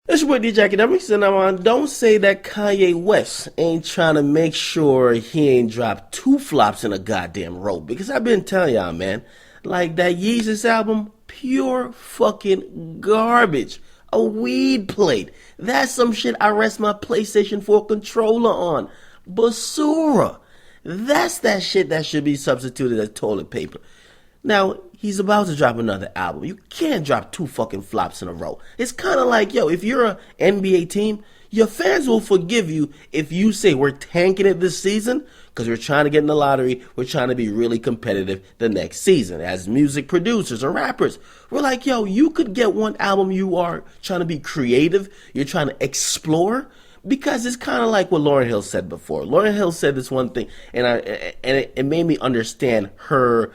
It's your boy DJ Akademiks, and I'm on. Don't say that Kanye West ain't trying to make sure he ain't dropped two flops in a goddamn row. Because I've been telling y'all, man, like that Yeezus album, pure fucking garbage. A weed plate. That's some shit I rest my PlayStation 4 controller on. Basura. That's that shit that should be substituted as toilet paper. Now, he's about to drop another album. You can't drop two fucking flops in a row. It's kind of like, yo, if you're an NBA team, your fans will forgive you if you say we're tanking it this season because we're trying to get in the lottery. We're trying to be really competitive the next season. As music producers or rappers, we're like, yo, you could get one album you are trying to be creative. You're trying to explore. Because it's kind of like what Lauryn Hill said before. Lauryn Hill said this one thing, and it made me understand her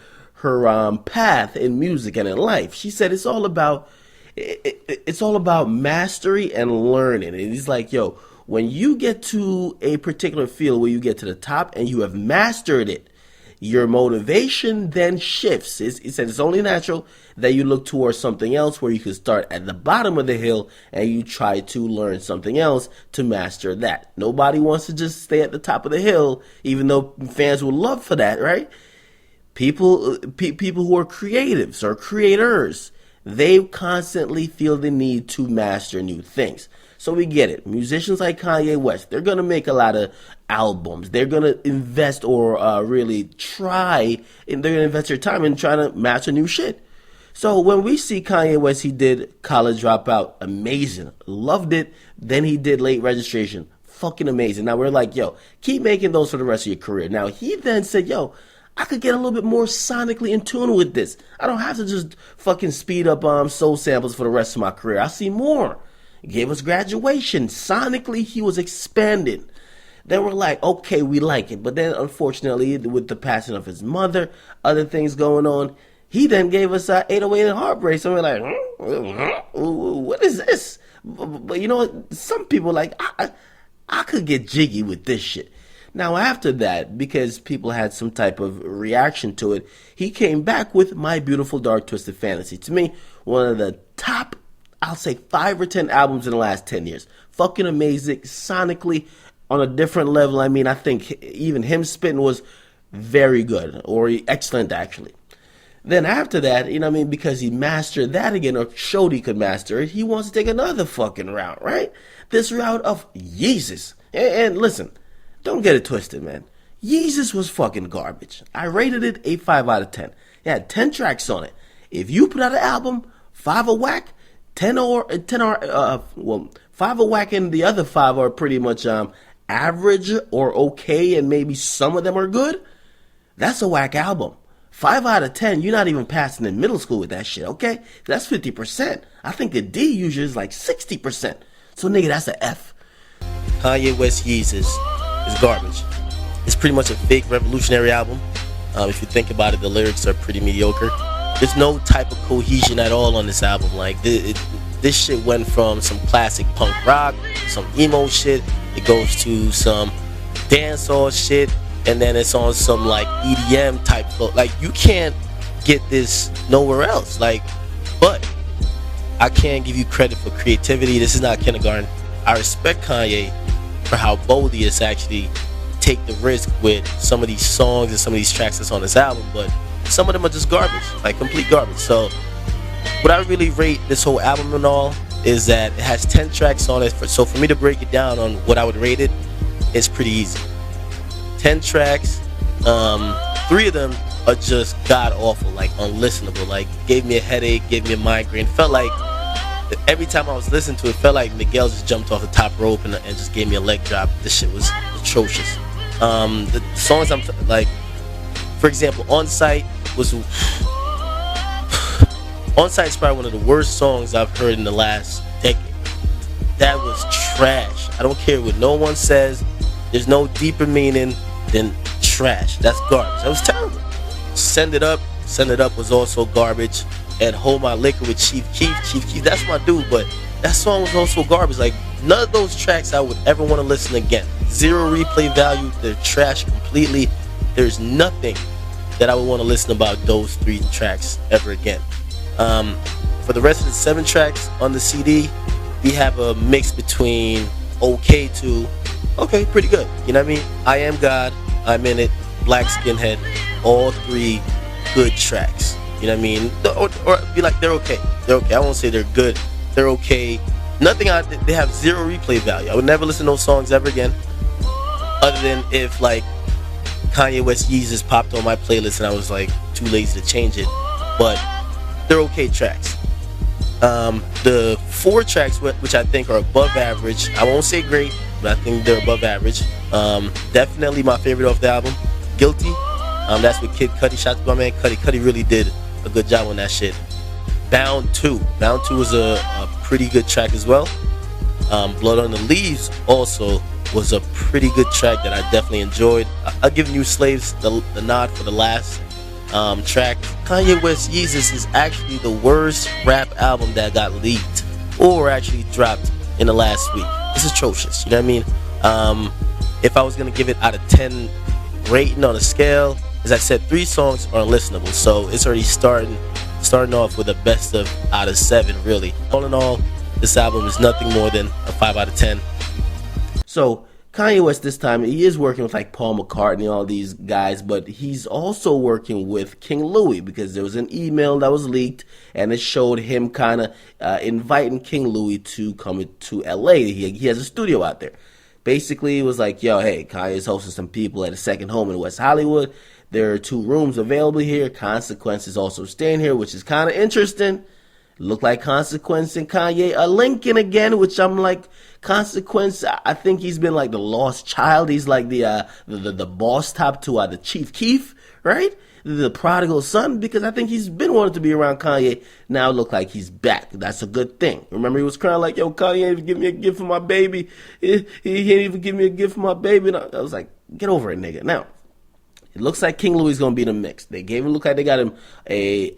path in music and in life. She said it's all about mastery and learning. And he's like, yo, when you get to a particular field where you get to the top and you have mastered it, your motivation then shifts. He said it's only natural that you look towards something else where you can start at the bottom of the hill and you try to learn something else to master that. Nobody wants to just stay at the top of the hill, even though fans would love for that, right? People who are creatives or creators, they constantly feel the need to master new things. So we get it. Musicians like Kanye West, they're going to make a lot of albums. They're going to invest or really try, and they're going to invest their time in trying to master new shit. So when we see Kanye West, he did College Dropout, amazing. Loved it. Then he did Late Registration, fucking amazing. Now we're like, yo, keep making those for the rest of your career. Now he then said, yo, I could get a little bit more sonically in tune with this. I don't have to just fucking speed up soul samples for the rest of my career. I see more. He gave us Graduation. Sonically, he was expanding. Then we're like, okay, we like it. But then, unfortunately, with the passing of his mother, other things going on, he then gave us 808 and Heartbreak. So we're like, what is this? But you know what? Some people like, I could get jiggy with this shit. Now, after that, because people had some type of reaction to it, he came back with My Beautiful Dark Twisted Fantasy. To me, one of the top, I'll say 5 or 10 albums in the last 10 years. Fucking amazing, sonically on a different level. I mean, I think even him spitting was very good, or excellent actually. Then after that, you know what I mean, because he mastered that again, or showed he could master it, he wants to take another fucking route, right? This route of Yeezus. And listen, don't get it twisted, man. Yeezus was fucking garbage. I rated it a 5 out of 10. It had 10 tracks on it. If you put out an album, 5 are whack, 5 are whack and the other 5 are pretty much average or okay, and maybe some of them are good, that's a whack album. 5 out of 10, you're not even passing in middle school with that shit, okay? That's 50%. I think the D usually is like 60%. So nigga, that's a F. Kanye West Yeezus is garbage. It's pretty much a fake revolutionary album. If you think about it, the lyrics are pretty mediocre. There's no type of cohesion at all on this album. Like this shit went from some classic punk rock, some emo shit. It goes to some dancehall shit, and then it's on some like EDM type flow. Like you can't get this nowhere else. Like, but I can't give you credit for creativity. This is not kindergarten. I respect Kanye for how bold he is to actually take the risk with some of these songs and some of these tracks that's on this album, but some of them are just garbage, like complete garbage. So what I really rate this whole album and all is that it has 10 tracks on it. So for me to break it down on what I would rate it, it's pretty easy. 10 tracks, 3 of them are just god awful, like unlistenable, like gave me a headache, gave me a migraine. Felt like every time I was listening to it, felt like Miguel just jumped off the top rope and just gave me a leg drop. This shit was atrocious. The songs like, for example, On Sight was On Sight is probably one of the worst songs I've heard in the last decade. That was trash. I don't care what no one says. There's no deeper meaning than trash. That's garbage. That was terrible. Send It Up was also garbage. And Hold My Liquor with Chief Keef, that's my dude, but that song was also garbage. Like, none of those tracks I would ever want to listen again. Zero replay value. They're trash completely. There's nothing that I would want to listen about those 3 tracks ever again. For the rest of the 7 tracks on the CD, we have a mix between okay to okay, pretty good. You know what I mean? I Am God, I'm In It, Black Skinhead, all three good tracks. You know what I mean? Or be like, they're okay. They're okay. I won't say they're good. They're okay. Nothing out. They have zero replay value. I would never listen to those songs ever again, other than if like Kanye West Yeezus popped on my playlist and I was like too lazy to change it. But they're okay tracks. The 4 tracks which I think are above average. I won't say great, but I think they're above average. Definitely my favorite off the album, Guilty. That's with Kid Cudi. Shout out to my man Cudi. Cudi really did a good job on that shit. Bound 2 was a pretty good track as well. Blood on the Leaves also was a pretty good track that I definitely enjoyed. I'll give New Slaves the nod for the last track. Kanye West Yeezus is actually the worst rap album that got leaked or actually dropped in the last week. It's atrocious, you know what I mean? If I was going to give it out of 10 rating on a scale, as I said, 3 songs are unlistenable, so it's already starting off with a best of out of 7, really. All in all, this album is nothing more than a 5 out of 10. So Kanye West this time, he is working with like Paul McCartney, all these guys, but he's also working with King Louie, because there was an email that was leaked and it showed him kind of inviting King Louie to come to LA. He has a studio out there. Basically, it was like, yo, hey, Kanye's hosting some people at a second home in West Hollywood. There are 2 rooms available here. Consequence is also staying here, which is kind of interesting. Look like Consequence and Kanye are linking again, which I'm like, Consequence, I think he's been like the lost child. He's like the boss top to the Chief Keef, right? The prodigal son, because I think he's been wanting to be around Kanye. Now it look like he's back. That's a good thing. Remember, he was crying like, yo, Kanye ain't even give me a gift for my baby. He ain't even give me a gift for my baby. And I was like, get over it, nigga. Now, it looks like King Louie's gonna be in the mix. They look like they got him a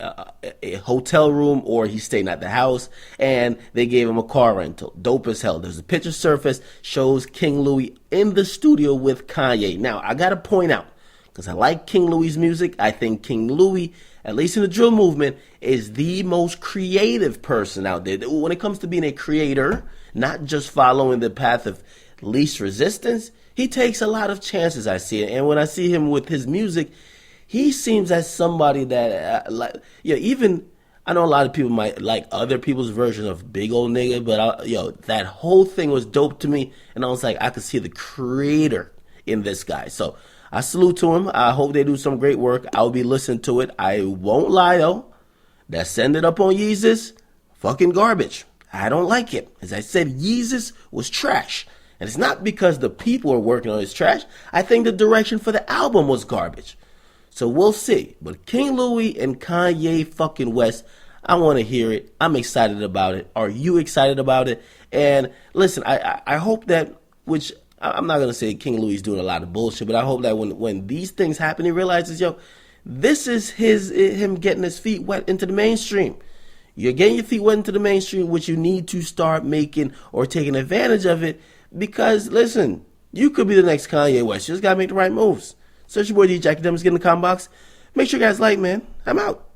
hotel room, or he's staying at the house, and they gave him a car rental. Dope as hell. There's a picture surface shows King Louie in the studio with Kanye. Now I gotta point out, because I like King Louie's music. I think King Louie, at least in the drill movement, is the most creative person out there. When it comes to being a creator, not just following the path of least resistance, he takes a lot of chances, I see it. And when I see him with his music, he seems as somebody that, even, I know a lot of people might like other people's version of big old nigga, but that whole thing was dope to me. And I was like, I could see the creator in this guy. So I salute to him. I hope they do some great work. I'll be listening to it. I won't lie, though. That Send It Up on Yeezus, fucking garbage. I don't like it. As I said, Yeezus was trash. And it's not because the people are working on his trash. I think the direction for the album was garbage. So we'll see. But King Louie and Kanye fucking West, I want to hear it. I'm excited about it. Are you excited about it? And listen, I hope that, which I'm not going to say King Louie's doing a lot of bullshit, but I hope that when these things happen, he realizes, yo, this is him getting his feet wet into the mainstream. You're getting your feet wet into the mainstream, which you need to start making or taking advantage of it. Because, listen, you could be the next Kanye West. You just got to make the right moves. Search your boy DJ Akademiks, get in the comment box. Make sure you guys like, man. I'm out.